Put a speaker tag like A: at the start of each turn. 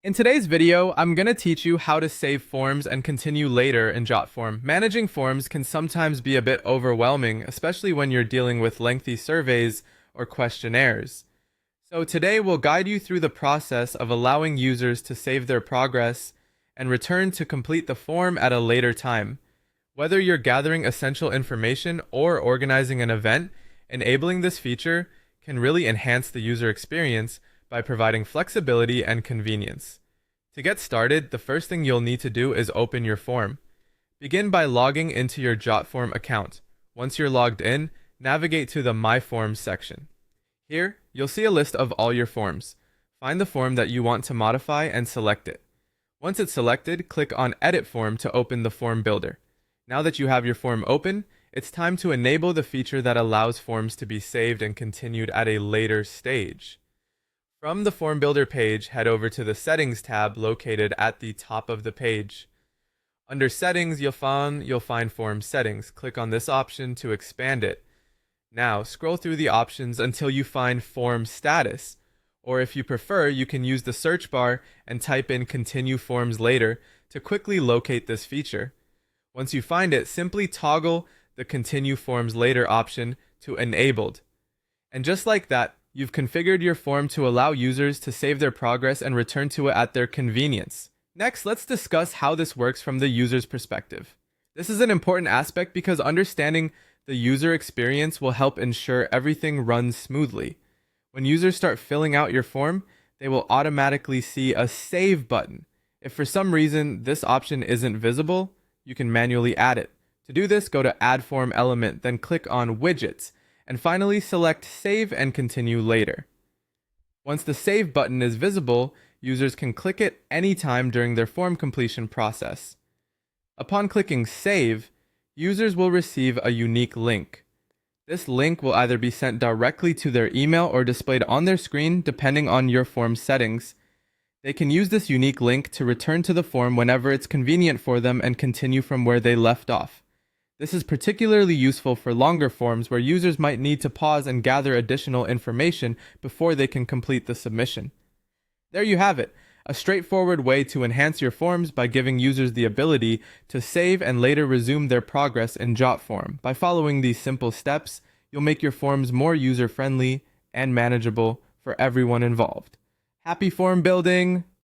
A: In today's video, I'm going to teach you how to save forms and continue later in Jotform. Managing forms can sometimes be a bit overwhelming, especially when you're dealing with lengthy surveys or questionnaires. So today we'll guide you through the process of allowing users to save their progress and return to complete the form at a later time. Whether you're gathering essential information or organizing an event, enabling this feature can really enhance the user experience by providing flexibility and convenience. To get started, the first thing you'll need to do is open your form. Begin by logging into your Jotform account. Once you're logged in, navigate to the My Forms section. Here, you'll see a list of all your forms. Find the form that you want to modify and select it. Once it's selected, click on Edit Form to open the form builder. Now that you have your form open, it's time to enable the feature that allows forms to be saved and continued at a later stage. From the Form Builder page, head over to the Settings tab located at the top of the page. Under Settings, you'll find Form Settings. Click on this option to expand it. Now, scroll through the options until you find Form Status, or if you prefer, you can use the search bar and type in Continue Forms Later to quickly locate this feature. Once you find it, simply toggle the Continue Forms Later option to Enabled. And just like that, you've configured your form to allow users to save their progress and return to it at their convenience. Next, let's discuss how this works from the user's perspective. This is an important aspect because understanding the user experience will help ensure everything runs smoothly. When users start filling out your form, they will automatically see a Save button. If for some reason this option isn't visible, you can manually add it. To do this, go to Add Form Element, then click on Widgets, and finally select Save and Continue Later. Once the Save button is visible, users can click it anytime during their form completion process. Upon clicking Save, users will receive a unique link. This link will either be sent directly to their email or displayed on their screen depending on your form settings. They can use this unique link to return to the form whenever it's convenient for them and continue from where they left off. This is particularly useful for longer forms where users might need to pause and gather additional information before they can complete the submission. There you have it, a straightforward way to enhance your forms by giving users the ability to save and later resume their progress in Jotform. By following these simple steps, you'll make your forms more user-friendly and manageable for everyone involved. Happy form building!